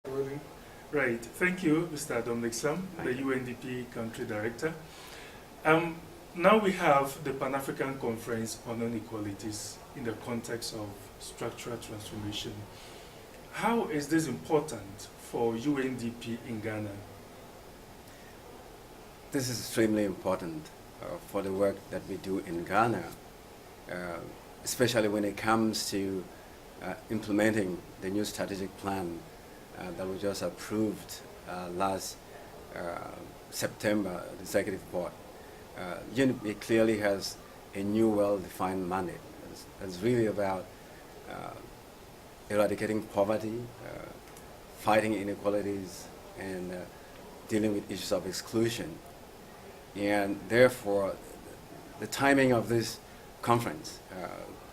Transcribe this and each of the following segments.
Rolling. Right. Thank you, Mr. Dominic Sam, the UNDP Country Director. Um, Now we have the Pan-African Conference on Inequalities in the context of structural transformation. How is this important for UNDP in Ghana? This is extremely important for the work that we do in Ghana, uh, especially when it comes to implementing the new strategic plan that was just approved last September, the Executive Board. UNDP clearly has a new well-defined mandate. It's really about eradicating poverty, fighting inequalities, and dealing with issues of exclusion. And therefore, the timing of this conference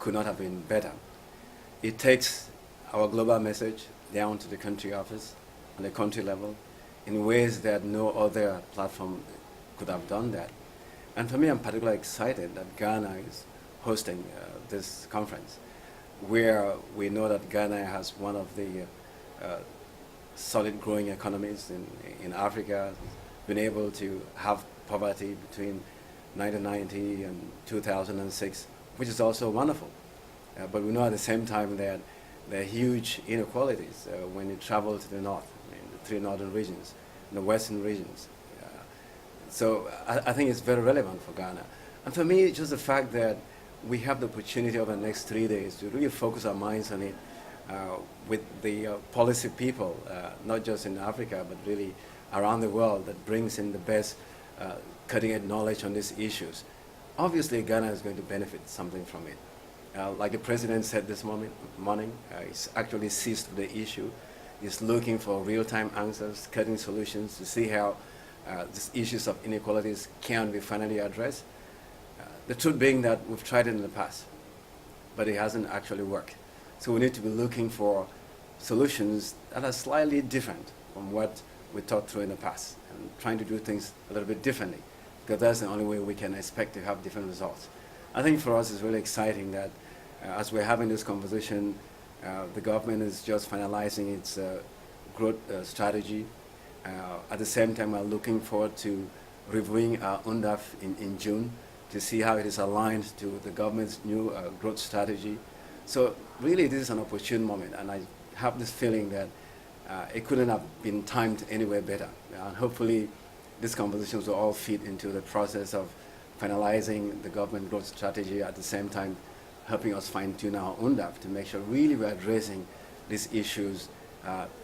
could not have been better. It takes our global message down to the country office, on the country level, in ways that no other platform could have done that. And for me, I'm particularly excited that Ghana is hosting this conference, where we know that Ghana has one of the solid growing economies in Africa, been able to have poverty between 1990 and 2006, which is also wonderful. But we know at the same time that there are huge inequalities when you travel to the north, the three northern regions, the western regions. So I think it's very relevant for Ghana. And for me, it's just the fact that we have the opportunity over the next 3 days to really focus our minds on it with the policy people, not just in Africa, but really around the world, that brings in the best cutting-edge knowledge on these issues. Obviously, Ghana is going to benefit something from it. Like the president said this morning, he's actually seized the issue. He's looking for real-time answers, cutting solutions to see how these issues of inequalities can be finally addressed. The truth being that we've tried it in the past, but it hasn't actually worked. So we need to be looking for solutions that are slightly different from what we thought through in the past, and trying to do things a little bit differently, because that's the only way we can expect to have different results. I think for us it's really exciting that as we're having this conversation, the government is just finalizing its growth strategy. At the same time, we're looking forward to reviewing our UNDAF in June to see how it is aligned to the government's new growth strategy. So really, this is an opportune moment, and I have this feeling that it couldn't have been timed anywhere better. And hopefully, these conversations will all feed into the process of finalizing the government growth strategy, at the same time helping us fine-tune our UNDAF to make sure really we're addressing these issues,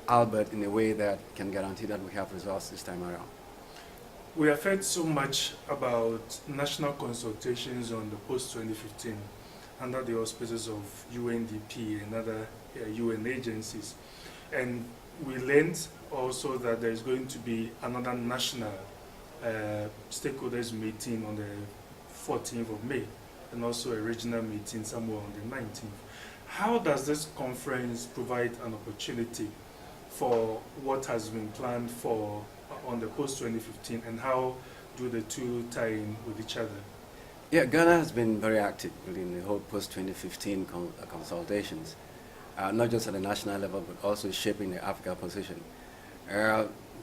albeit in a way that can guarantee that we have results this time around. We have heard so much about national consultations on the post-2015 under the auspices of UNDP and other UN agencies. And we learned also that there is going to be another national stakeholders meeting on the 14th of May, and also a regional meeting somewhere on the 19th. How does this conference provide an opportunity for what has been planned for on the post-2015, and how do the two tie in with each other? Yeah, Ghana has been very active in the whole post-2015 consultations, not just at the national level, but also shaping the Africa position.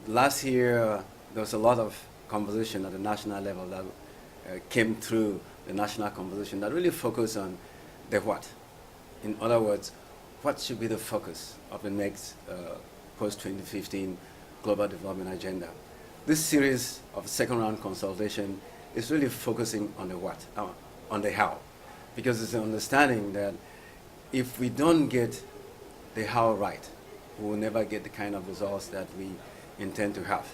Last year, there was a lot of conversation at the national level that came through the national conversation that really focused on the what. In other words, what should be the focus of the next post-2015 global development agenda? This series of second round consultation is really focusing on the what, on the how, because it's an understanding that if we don't get the how right, we will never get the kind of results that we intend to have.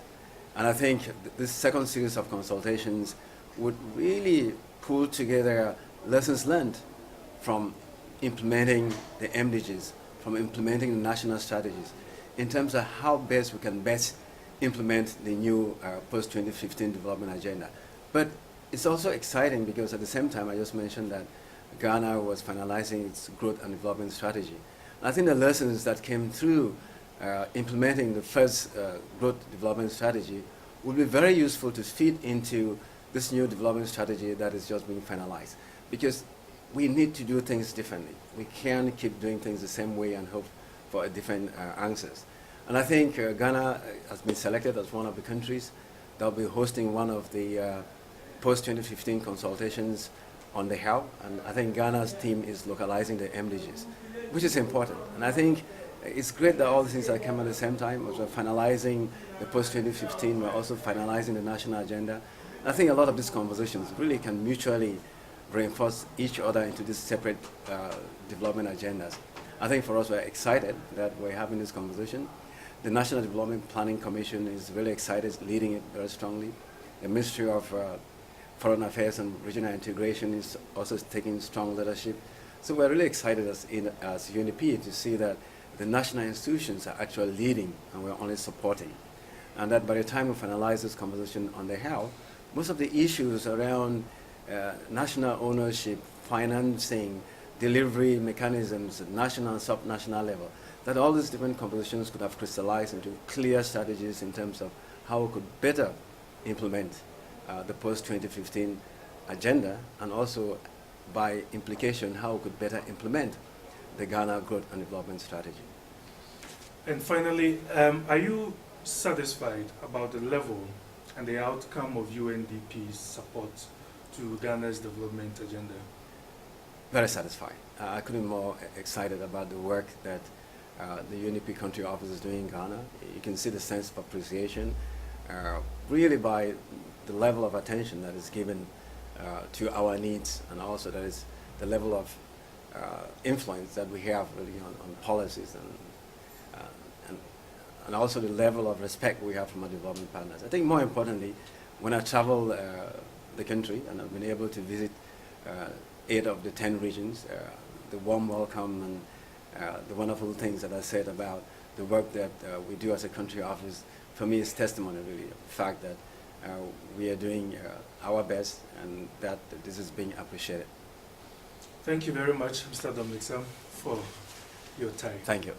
And I think this second series of consultations would really pull together lessons learned from implementing the MDGs, from implementing the national strategies, in terms of how best we can best implement the new post-2015 development agenda. But it's also exciting because at the same time, I just mentioned that Ghana was finalizing its growth and development strategy. And I think the lessons that came through implementing the first growth development strategy will be very useful to feed into this new development strategy that is just being finalized. Because we need to do things differently. We can't keep doing things the same way and hope for different answers. And I think Ghana has been selected as one of the countries that will be hosting one of the post-2015 consultations on the health. And I think Ghana's team is localizing the MDGs, which is important. And I think it's great that all these things are coming at the same time. As we're finalizing the post-2015, we're also finalizing the national agenda. I think a lot of these conversations really can mutually reinforce each other into these separate development agendas. I think for us, we're excited that we're having this conversation. The National Development Planning Commission is really excited, leading it very strongly. The Ministry of Foreign Affairs and Regional Integration is also taking strong leadership. So we're really excited as UNDP to see that the national institutions are actually leading and we're only supporting. And that by the time we finalize this conversation on the health, most of the issues around national ownership, financing, delivery mechanisms at national and sub-national level, that all these different compositions could have crystallized into clear strategies in terms of how we could better implement the post-2015 agenda, and also by implication how we could better implement the Ghana Growth and Development Strategy. And finally, are you satisfied about the level and the outcome of UNDP's support to Ghana's development agenda? Very satisfied. I couldn't be more excited about the work that the UNDP country office is doing in Ghana. You can see the sense of appreciation really by the level of attention that is given to our needs, and also that is the level of influence that we have really on policies, and also the level of respect we have from our development partners. I think more importantly, when I travel the country and I've been able to visit 8 of the 10 regions, the warm welcome and the wonderful things that I said about the work that we do as a country office, for me is testimony really of the fact that we are doing our best and that this is being appreciated. Thank you very much, Mr. Dominic Sam, for your time. Thank you.